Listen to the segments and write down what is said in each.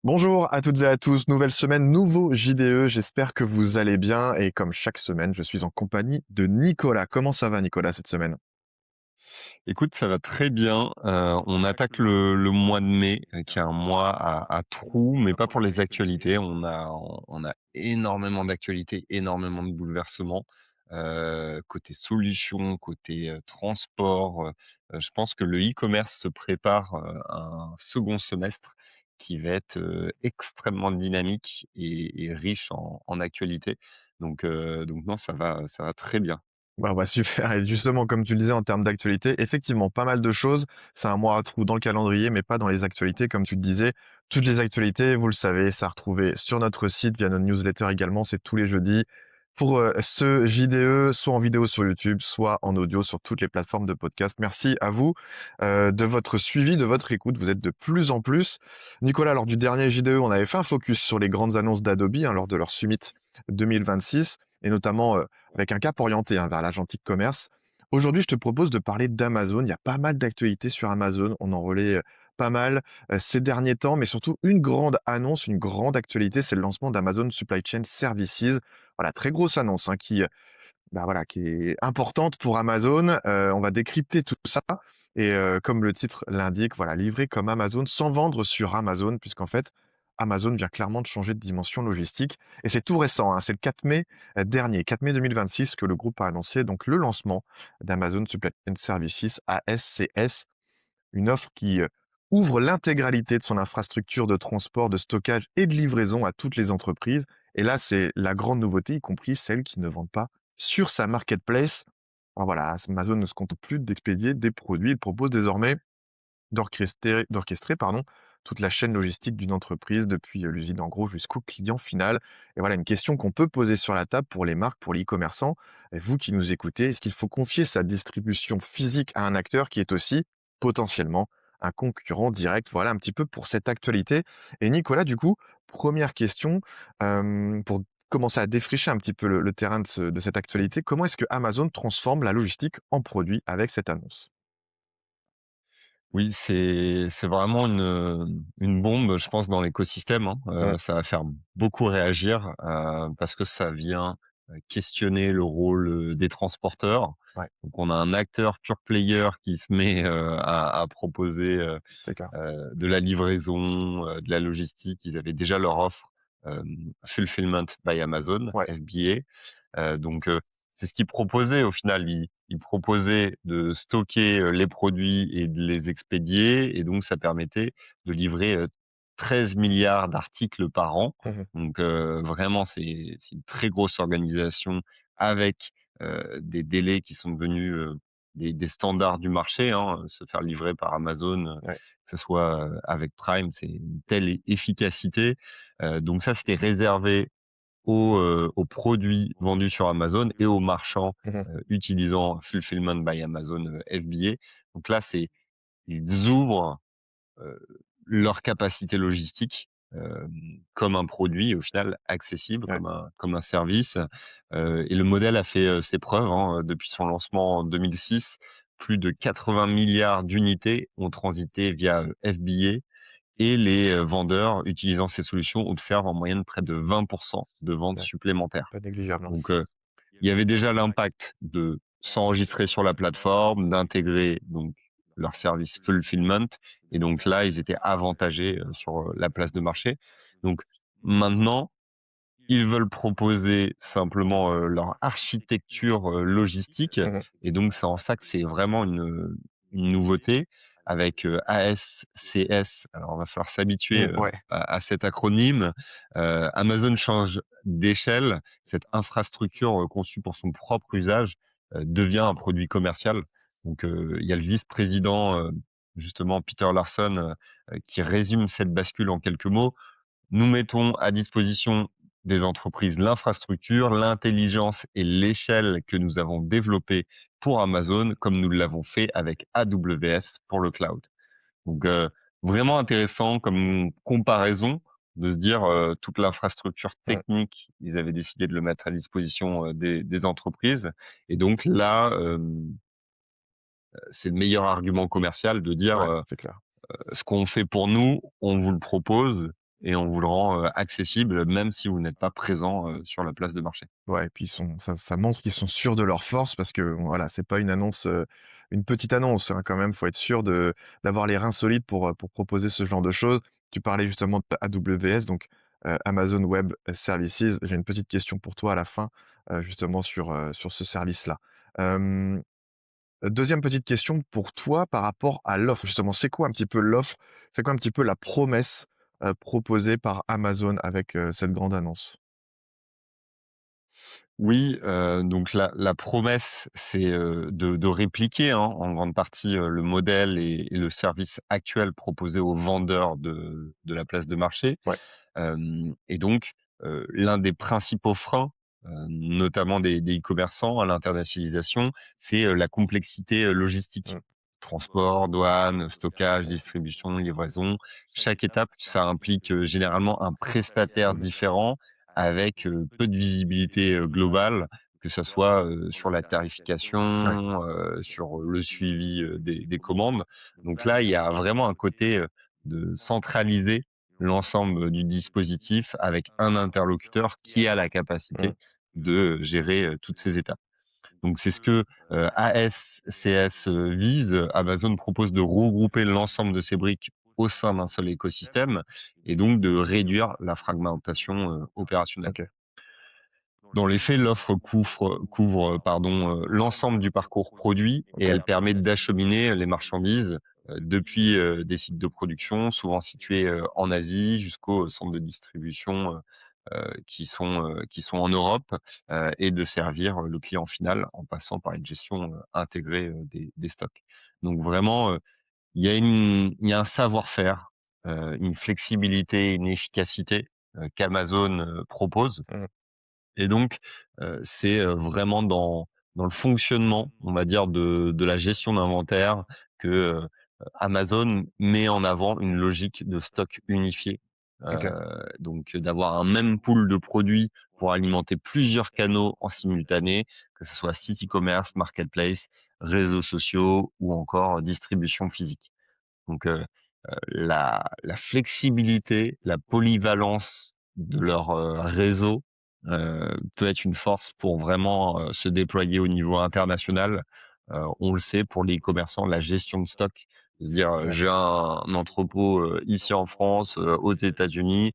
Bonjour à toutes et à tous, nouvelle semaine, nouveau JDE, j'espère que vous allez bien et comme chaque semaine, je suis en compagnie de Nicolas. Comment ça va Nicolas cette semaine? Écoute, ça va très bien. On attaque le mois de mai, qui est un mois à trous, mais pas pour les actualités. On a énormément d'actualités, énormément de bouleversements, côté solutions, côté, transport, je pense que le e-commerce se prépare, à un second semestre qui va être, extrêmement dynamique et riche en actualités. Donc non, ça va très bien. Bah, super, et justement comme tu le disais en termes d'actualité, effectivement pas mal de choses, c'est un mois à trous dans le calendrier mais pas dans les actualités comme tu le disais. Toutes les actualités, vous le savez, ça à retrouver sur notre site via notre newsletter également, c'est tous les jeudis. Pour ce JDE, soit en vidéo sur YouTube, soit en audio sur toutes les plateformes de podcast. Merci à vous de votre suivi, de votre écoute. Vous êtes de plus en plus. Nicolas, lors du dernier JDE, on avait fait un focus sur les grandes annonces d'Adobe lors de leur Summit 2026, et notamment avec un cap orienté vers l'agentique commerce. Aujourd'hui, je te propose de parler d'Amazon. Il y a pas mal d'actualités sur Amazon. On en relaie pas mal ces derniers temps, mais surtout une grande annonce, une grande actualité, c'est le lancement d'Amazon Supply Chain Services. Voilà, très grosse annonce qui est importante pour Amazon. On va décrypter tout ça et comme le titre l'indique, voilà, livrer comme Amazon sans vendre sur Amazon, puisqu'en fait, Amazon vient clairement de changer de dimension logistique et c'est tout récent, hein, c'est le 4 mai dernier, 4 mai 2026 que le groupe a annoncé donc le lancement d'Amazon Supply Chain Services, ASCS, une offre qui ouvre l'intégralité de son infrastructure de transport, de stockage et de livraison à toutes les entreprises. Et là, c'est la grande nouveauté, y compris celles qui ne vendent pas sur sa marketplace. Alors voilà, Amazon ne se contente plus d'expédier des produits, il propose désormais d'orchestrer toute la chaîne logistique d'une entreprise, depuis l'usine en gros jusqu'au client final. Et voilà une question qu'on peut poser sur la table pour les marques, pour les e-commerçants. Et vous qui nous écoutez, est-ce qu'il faut confier sa distribution physique à un acteur qui est aussi potentiellement un concurrent direct? Voilà un petit peu pour cette actualité. Et Nicolas, du coup, première question, pour commencer à défricher un petit peu le terrain de cette actualité, comment est-ce que Amazon transforme la logistique en produit avec cette annonce? Oui, c'est vraiment une bombe, je pense, dans l'écosystème, hein. Mmh, Ça va faire beaucoup réagir, parce que ça vient, questionner le rôle, des transporteurs. ouais, Donc on a un acteur pure player qui se met, à proposer, c'est clair. de la livraison, de la logistique. Ils avaient déjà leur offre, Fulfillment by Amazon, Ouais. FBA. C'est ce qu'ils proposaient au final. Ils proposaient de stocker, les produits et de les expédier, et donc ça permettait de livrer, 13 000 000 d'articles par an. Mmh. Vraiment c'est une très grosse organisation avec, des délais qui sont devenus, des standards du marché, hein. Se faire livrer par Amazon, Ouais. que ce soit, avec Prime, c'est une telle efficacité. Donc ça, c'était réservé aux produits vendus sur Amazon et aux marchands, Mmh. utilisant Fulfillment by Amazon, FBA. Donc là, c'est ils ouvrent, heu, leur capacité logistique, comme un produit au final accessible, Ouais. comme un service, et le modèle a fait, ses preuves, hein, depuis son lancement en 2006. Plus de 80 milliards d'unités ont transité via, FBA, et les, vendeurs utilisant ces solutions observent en moyenne près de 20 de ventes Ouais. supplémentaires. Pas négligeable, non. Donc, il y avait déjà l'impact de s'enregistrer sur la plateforme, d'intégrer donc leur service fulfillment, et donc là, ils étaient avantagés, sur, la place de marché. Donc maintenant, ils veulent proposer simplement, leur architecture, logistique, Mmh. et donc c'est en ça que c'est vraiment une nouveauté avec, ASCS. Alors, il va falloir s'habituer, Ouais. à cet acronyme. Amazon change d'échelle. Cette infrastructure, conçue pour son propre usage, devient un produit commercial. Donc, il y a le vice-président, justement Peter Larson, qui résume cette bascule en quelques mots: «Nous mettons à disposition des entreprises l'infrastructure, l'intelligence et l'échelle que nous avons développée pour Amazon, comme nous l'avons fait avec AWS pour le cloud». Donc, vraiment intéressant comme comparaison, de se dire, toute l'infrastructure Mmh. technique, ils avaient décidé de le mettre à disposition, des entreprises, et donc là, c'est le meilleur argument commercial de dire, Ouais, c'est clair. «Ce qu'on fait pour nous, on vous le propose». et on vous le rend, accessible même si vous n'êtes pas présent, sur la place de marché. Ouais et puis ils sont ça montre qu'ils sont sûrs de leur force parce que voilà, c'est pas une annonce, une petite annonce, hein, quand même. Faut être sûr de d'avoir les reins solides pour proposer ce genre de choses. Tu parlais justement de AWS donc Amazon Web Services. J'ai une petite question pour toi à la fin, justement sur ce service-là. Hem, 2 petite question pour toi par rapport à l'offre justement. C'est quoi un petit peu l'offre? C'est quoi un petit peu la promesse, proposée par Amazon avec, cette grande annonce? Oui, donc la promesse, c'est, de répliquer, hein, en grande partie, le modèle et le service actuel proposé aux vendeurs de la place de marché. Ouais. Hem et donc, l'un des principaux freins, notamment des e-commerçants à l'internationalisation, c'est, la complexité, logistique. Mmh. Transport, douane, stockage, distribution, livraison. Chaque étape, ça implique, généralement un prestataire Mmh. différent avec, peu de visibilité, globale, que ça soit, sur la Ouais. tarification, sur le suivi, des commandes. Donc là, il y a vraiment un côté, de centraliser l'ensemble du dispositif avec un interlocuteur qui a la Mmh. capacité de gérer, toutes ces étapes. Donc c'est ce que, ASCS, vise. Amazon propose de regrouper l'ensemble de ces briques au sein d'un seul écosystème et donc de réduire la fragmentation, opérationnelle. OK. Dans les faits, l'offre couvre, pardon, l'ensemble du parcours produit et OK. elle permet d'acheminer les marchandises, depuis, des sites de production, souvent situés, en Asie, jusqu'aux centres de distribution, qui sont en Europe, et de servir, le client final en passant par une gestion, intégrée, des stocks. Donc vraiment, il y a un savoir-faire, une flexibilité, une efficacité, qu'Amazon, propose Mmh. et donc, c'est, vraiment dans le fonctionnement, on va dire, de la gestion d'inventaire que, Amazon met en avant une logique de stock unifié. OK. Donc, d'avoir un même pool de produits pour alimenter plusieurs canaux en simultané, que ce soit site e-commerce, marketplace, réseaux sociaux ou encore distribution physique. Donc, la flexibilité, la polyvalence de leur, réseau, peut être une force pour vraiment, se déployer au niveau international. On le sait pour les e-commerçants, la gestion de stock, de se dire, Ouais. «J'ai un entrepôt, ici en France, aux États-Unis»,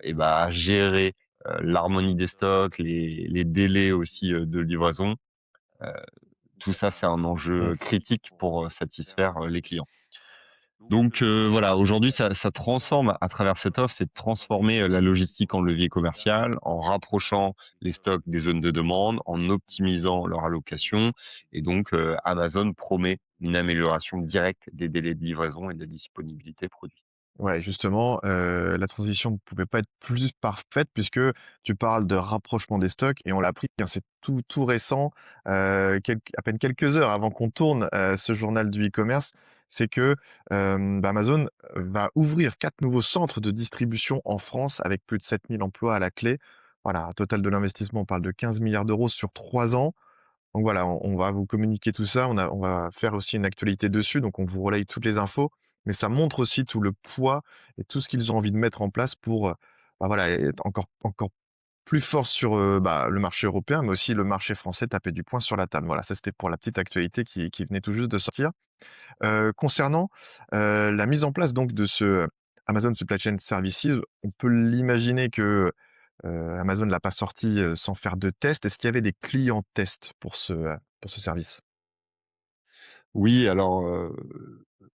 et bah, gérer, l'harmonie des stocks, les délais aussi, de livraison, heu, tout ça, c'est un enjeu Mmh. critique pour, satisfaire, les clients. Donc voilà, aujourd'hui, ça transforme à travers cette offre, c'est de transformer, la logistique en levier commercial, en rapprochant les stocks des zones de demande, en optimisant leur allocation et donc Amazon promet une amélioration directe des délais de livraison et de la disponibilité produit. Ouais, justement, la transition ne pouvait pas être plus parfaite puisque tu parles de rapprochement des stocks et on l'a appris, hein, c'est tout récent, à peine quelques heures avant qu'on tourne, ce journal du e-commerce. C'est que, Amazon va ouvrir 4 nouveaux centres de distribution en France avec plus de 7 000 emplois à la clé. Voilà, un total de l'investissement, on parle de 15 milliards d'euros sur 3 ans. Donc voilà, on va vous communiquer tout ça, on va faire aussi une actualité dessus, donc on vous relaye toutes les infos. Mais ça montre aussi tout le poids et tout ce qu'ils ont envie de mettre en place pour, voilà, être encore plus fort sur, le marché européen, mais aussi le marché français, taper du poing sur la table. Voilà, ça c'était pour la petite actualité qui venait tout juste de sortir. Concernant, la mise en place donc de ce Amazon Supply Chain Services, on peut l'imaginer que, Amazon ne l'a pas sorti, sans faire de tests. Est-ce qu'il y avait des clients tests pour ce service? Oui, alors,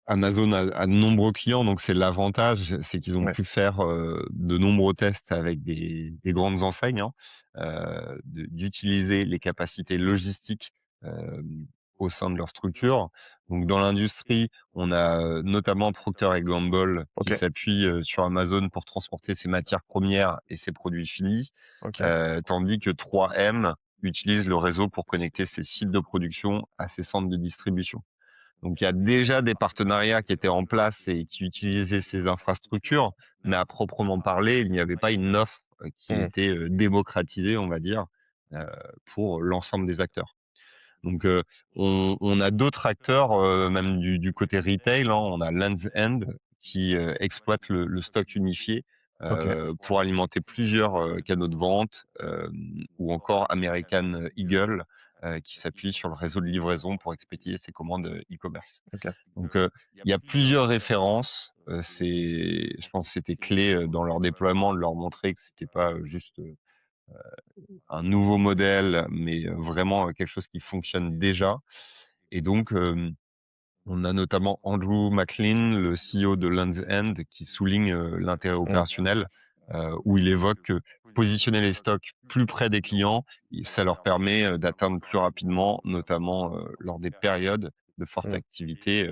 Amazon a de nombreux clients, donc c'est l'avantage, c'est qu'ils ont Ouais, pu faire, de nombreux tests avec des grandes enseignes, hein, d'utiliser les capacités logistiques, hem, au sein de leur structure. Donc dans l'industrie, on a, notamment Procter& et Gamble qui OK, s'appuie, sur Amazon pour transporter ses matières premières et ses produits finis, OK. tandis que 3M utilise le réseau pour connecter ses sites de production à ses centres de distribution. Donc il y a déjà des partenariats qui étaient en place et qui utilisaient ces infrastructures, mais à proprement parler, il n'y avait pas une offre, qui Mmh. était, démocratisée, on va dire, heu, pour l'ensemble des acteurs. Donc on a d'autres acteurs, même du côté retail, hein. On a Lands' End qui, exploite le stock unifié OK, pour alimenter plusieurs, canaux de vente, ou encore American Eagle, qui s'appuie sur le réseau de livraison pour expédier ses commandes, e-commerce. OK. Donc, il y a plusieurs références, je pense que c'était clé, dans leur déploiement de leur montrer que c'était pas, juste, un nouveau modèle, mais, vraiment, quelque chose qui fonctionne déjà. Et donc, on a notamment Andrew McLean, le CEO de Land's End, qui souligne, l'intérêt Mmh, opérationnel, où il évoque que positionner les stocks plus près des clients, ça leur permet, d'atteindre plus rapidement, notamment, lors des périodes de forte mmh, activité,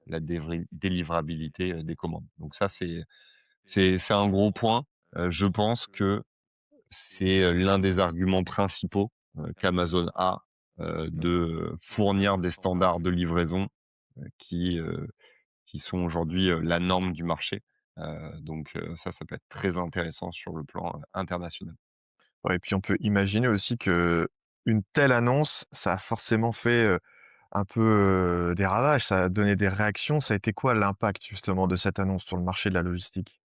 la délivrabilité, des commandes. Donc ça, c'est un gros point. Je pense que c'est, l'un des arguments principaux, qu'Amazon a, de fournir des standards de livraison, qui, qui sont aujourd'hui, la norme du marché. Donc, ça peut être très intéressant sur le plan, international. ouais et puis on peut imaginer aussi que une telle annonce, ça a forcément fait, un peu, des ravages, ça a donné des réactions. Ça a été quoi l'impact justement de cette annonce sur le marché de la logistique?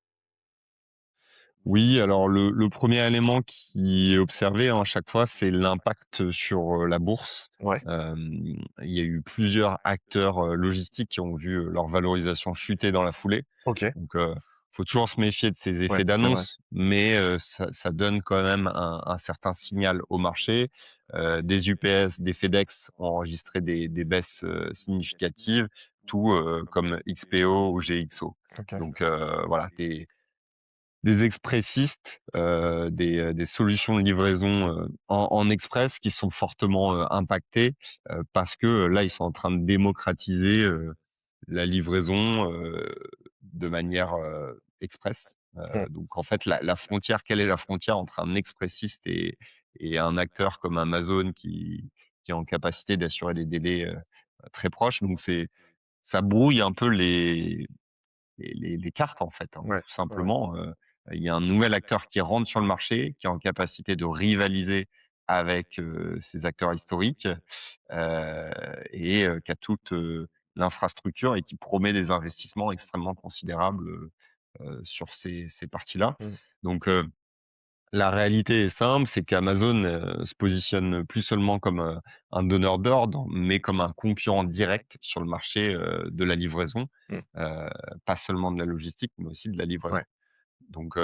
Oui, alors le 1er élément qui est observé, hein, à chaque fois, c'est l'impact sur, la bourse. Ouais, Il y a eu plusieurs acteurs, logistiques qui ont vu, leur valorisation chuter dans la foulée. OK, Donc, faut toujours se méfier de ces ouais, effets c'est vrai. d'annonce, mais, ça donne quand même un certain signal au marché. Des UPS, des FedEx ont enregistré des baisses, significatives, tout, comme XPO ou GXO. OK. Donc, voilà, des expressistes, des solutions de livraison, en express qui sont fortement, impactées, parce que, là, ils sont en train de démocratiser, la livraison, de manière, express. Mmh, Donc en fait, la frontière quelle est la frontière entre un expressiste et un acteur comme Amazon qui est en capacité d'assurer des délais, très proches? Donc ça brouille un peu les cartes en fait, hein, ouais, tout ouais, ouais. simplement. Il y a un nouvel acteur qui rentre sur le marché, qui est en capacité de rivaliser avec, ces acteurs historiques, heu qui a toute, l'infrastructure et qui promet des investissements extrêmement considérables, sur ces parties-là. Mmh, Donc, la réalité est simple, c'est qu'Amazon, se positionne plus seulement comme, un donneur d'ordre, mais comme un concurrent direct sur le marché, de la livraison, mmh, heu, pas seulement de la logistique, mais aussi de la livraison. ouais, Donc,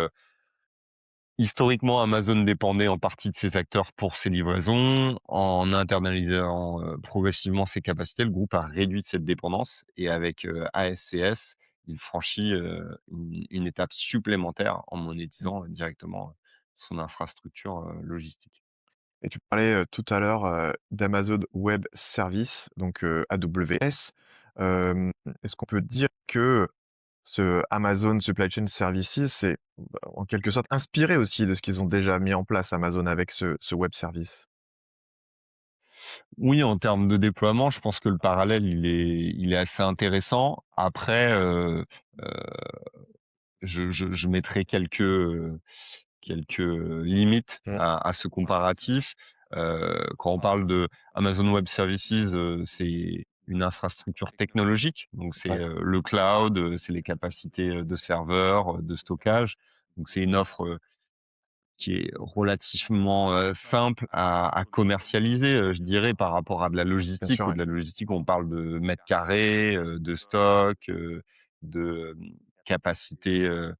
historiquement, Amazon dépendait en partie de ces acteurs pour ses livraisons. En internalisant, progressivement ses capacités, le groupe a réduit cette dépendance et avec, ASCS, il franchit, une étape supplémentaire en monétisant, directement, son infrastructure, logistique. et tu parlais, tout à l'heure, d'Amazon Web Services, donc AWS. Hem, est-ce qu'on peut dire que ce Amazon Supply Chain Services, c'est, bah, en quelque sorte inspiré aussi de ce qu'ils ont déjà mis en place Amazon avec ce web service? Oui, en termes de déploiement, je pense que le parallèle, il est assez intéressant. Après, je mettrai quelques limites Mmh, à ce comparatif. Quand on parle de Amazon Web Services, c'est une infrastructure technologique, donc c'est, ouais, le cloud, c'est les capacités, de serveurs, de stockage. Donc c'est une offre, qui est relativement, simple à commercialiser, je dirais, par rapport à de la bien logistique, sûr, où ouais. de la logistique, on parle de mètres carrés, de stock, de, capacité, heu,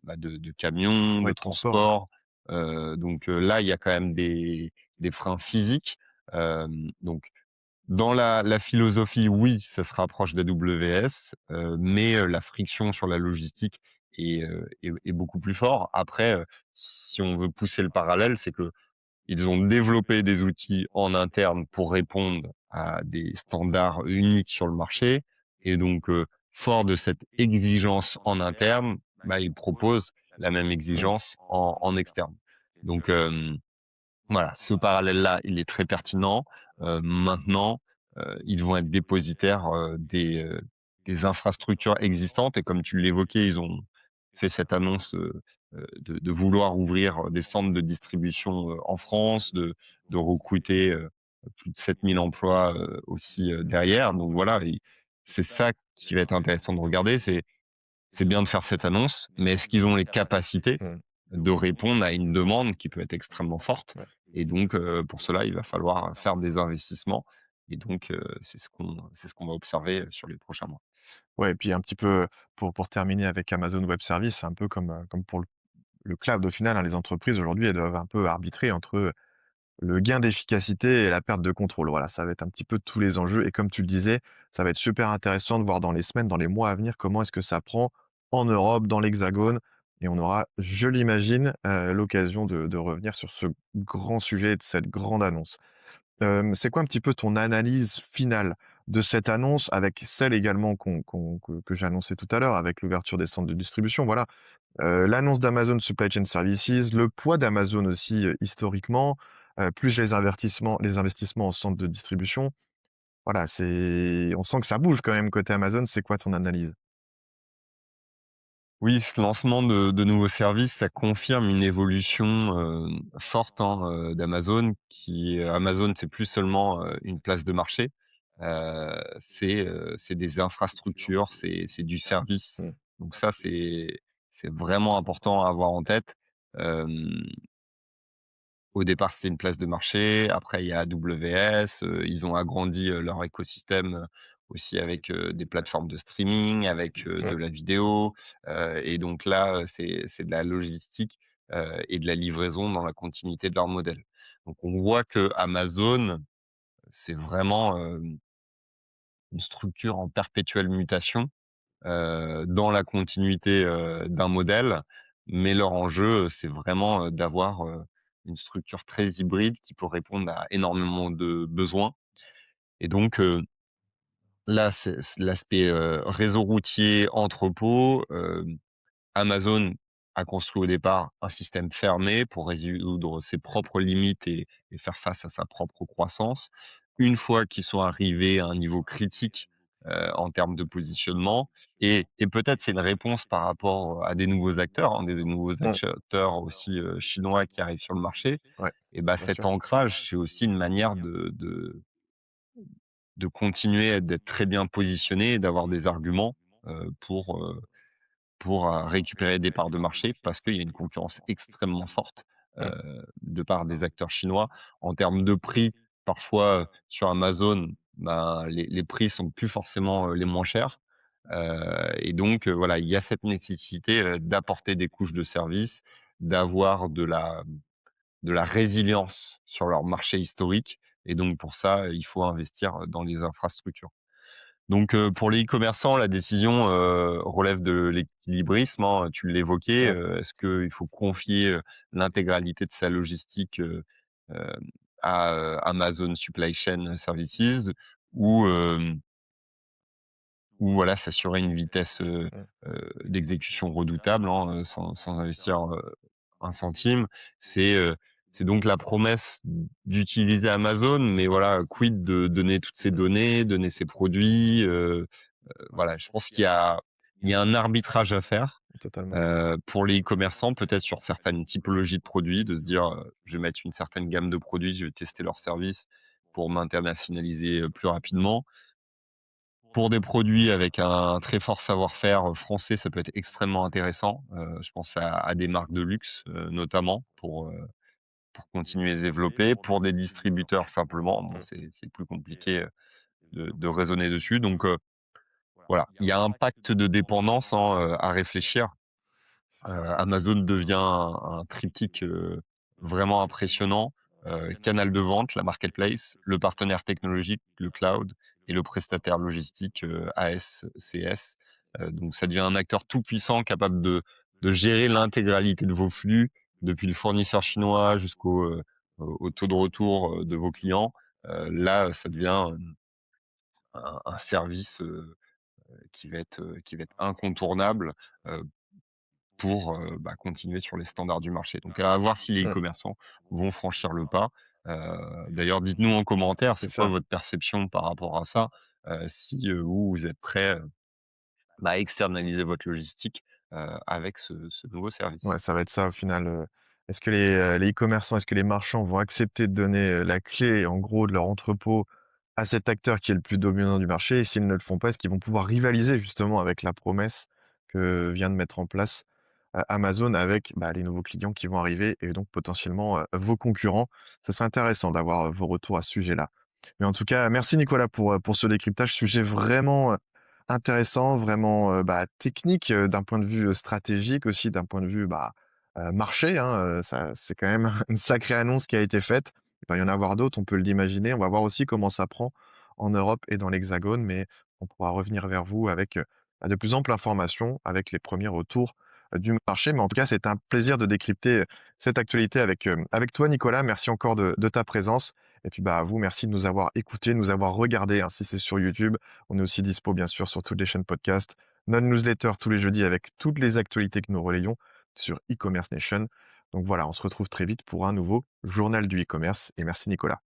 de camions, Ouais, de de transport, ouais. transport. Donc, là, il y a quand même des freins physiques. Donc dans la philosophie, oui, ça se rapproche d'AWS, mais la friction sur la logistique est beaucoup plus fort. Après, si on veut pousser le parallèle, c'est qu'ils ont développé des outils en interne pour répondre à des standards uniques sur le marché et donc, fort de cette exigence en interne, bah, ils proposent la même Mmh, exigence en externe. Donc, voilà, ce parallèle-là, il est très pertinent. Maintenant, ils vont être dépositaires, des infrastructures existantes et comme tu l'évoquais, ils ont fait cette annonce, de vouloir ouvrir des centres de distribution, en France, de recruter, plus de 7 000 emplois, aussi, derrière. Donc voilà, et c'est ça qui va être intéressant de regarder, c'est c'est bien de faire cette annonce, mais est-ce qu'ils ont les capacités Mmh. de répondre à une demande qui peut être extrêmement forte? Ouais. Et donc, pour cela, il va falloir faire des investissements et donc, c'est ce qu'on va observer sur les prochains mois. Ouais et puis un petit peu pour terminer avec Amazon Web Services, c'est un peu comme pour le cloud au final, hein. Les entreprises aujourd'hui, elles doivent un peu arbitrer entre le gain d'efficacité et la perte de contrôle. Voilà, ça va être un petit peu tous les enjeux et comme tu le disais, ça va être super intéressant de voir dans les semaines, dans les mois à venir, comment est-ce que ça prend en Europe, dans l'Hexagone et on aura, je l'imagine, l'occasion de revenir sur ce grand sujet, de cette grande annonce. C'est quoi un petit peu ton analyse finale de cette annonce avec celle également que j'ai annoncée tout à l'heure avec l'ouverture des centres de distribution? Voilà, l'annonce d'Amazon Supply Chain Services, le poids d'Amazon aussi, historiquement, plus les investissements en centres de distribution. Voilà, on sent que ça bouge quand même côté Amazon. C'est quoi ton analyse? Oui, ce lancement de nouveaux services, ça confirme une évolution, forte, hein, d'Amazon Amazon, c'est plus seulement, une place de marché, c'est des infrastructures, c'est du service. Mmh. Donc ça, c'est vraiment important à avoir en tête. Hem Au départ, c'était une place de marché. Après, il y a AWS. Ils ont agrandi, leur écosystème, aussi avec, des plateformes de streaming, avec, de Ouais, la vidéo, et donc là, c'est de la logistique, et de la livraison dans la continuité de leur modèle. Donc on voit que Amazon, c'est vraiment, une structure en perpétuelle mutation, dans la continuité, d'un modèle. Mais leur enjeu, c'est vraiment, d'avoir, une structure très hybride qui peut répondre à énormément de besoins et donc, là, c'est l'aspect, réseau routier, entrepôt. Amazon a construit au départ un système fermé pour résoudre ses propres limites et faire face à sa propre croissance. Une fois qu'ils sont arrivés à un niveau critique, en termes de positionnement et peut-être c'est une réponse par rapport à des nouveaux acteurs, hein, des nouveaux mmh, acheteurs aussi, chinois qui arrivent sur le marché ouais, et bah, bien cet sûr. ancrage, c'est aussi une manière de continuer d'être très bien positionné et d'avoir des arguments, pour récupérer des parts de marché parce qu'il y a une concurrence extrêmement forte, Mmh, de part des acteurs chinois. En termes de prix, parfois, sur Amazon, ben, les prix sont plus forcément, les moins chers, et donc voilà, il y a cette nécessité, d'apporter des couches de service, d'avoir de la résilience sur leur marché historique et donc pour ça, il faut investir, dans les infrastructures. Donc, pour les e-commerçants, la décision, relève de l'équilibrisme, hein, tu l'évoquais, ouais. est-ce qu'il faut confier, l'intégralité de sa logistique, hem, à, Amazon Supply Chain Services ou, ou voilà, s'assurer une vitesse, Mmh, d'exécution redoutable, hein, sans investir, un centime. C'est, heu, c'est donc la promesse d'utiliser Amazon, mais voilà, quid de donner toutes ces données, donner ses produits, voilà, je pense il y a un arbitrage à faire, totalement. pour les e-commerçants, peut-être sur certaines typologies de produits, de se dire, «Je vais mettre une certaine gamme de produits, je vais tester leurs services pour m'internationaliser, plus rapidement». Pour des produits avec un très fort savoir-faire, français, ça peut être extrêmement intéressant. Je pense à des marques de luxe, notamment pour continuer à se développer. Pour des distributeurs simplement, bon, Mmh, c'est plus compliqué, de raisonner dessus donc voilà, il y a un pacte de dépendance, hein, à réfléchir. c'est ça. Amazon devient un triptyque, vraiment impressionnant, canal de vente, la marketplace, le partenaire technologique, le cloud et le prestataire logistique, AS/CS. Donc ça devient un acteur tout puissant capable de gérer l'intégralité de vos flux, depuis le fournisseur chinois au taux de retour, de vos clients. Là, ça devient, un service, qui va être incontournable, heu, pour, bah, continuer sur les standards du marché. Donc à voir si les Mmh, e-commerçants vont franchir le pas. D'ailleurs, dites-nous en commentaire, c'est c'est quoi ça. votre perception par rapport à ça? Si, vous êtes prêts, bah, à externaliser votre logistique, avec ce nouveau Ouais, service. ça va être ça au final, est-ce que les e-commerçants, est-ce que les marchands vont accepter de donner, la clé en gros de leur entrepôt à cet acteur qui est le plus dominant du marché? Et s'ils ne le font pas, est-ce qu'ils vont pouvoir rivaliser justement avec la promesse que vient de mettre en place, Amazon avec, bah, les nouveaux clients qui vont arriver et donc potentiellement, vos concurrents. Ce serait intéressant d'avoir, vos retours à ce sujet-là. Mais en tout cas, merci Nicolas pour ce décryptage, sujet vraiment, intéressant, vraiment, bah, technique, d'un point de vue, stratégique aussi, d'un point de vue, bah, marché, hein, ça c'est quand même une sacrée annonce qui a été faite. Il va y en avoir d'autres, on peut l'imaginer. On va voir aussi comment ça prend en Europe et dans l'Hexagone, mais on pourra revenir vers vous avec, bah, de plus amples informations, avec les premiers retours, du marché. Mais en tout cas, c'est un plaisir de décrypter, cette actualité avec, avec toi Nicolas. Merci encore de ta présence et puis, bah, à vous, merci de nous avoir écoutés, de nous avoir regardés, hein, si c'est sur YouTube. On est aussi dispo, bien sûr, sur toutes les chaînes podcast, notre newsletter tous les jeudis avec toutes les actualités que nous relayons sur e-commerce Nation. Donc voilà, on se retrouve très vite pour un nouveau journal du e-commerce et merci Nicolas.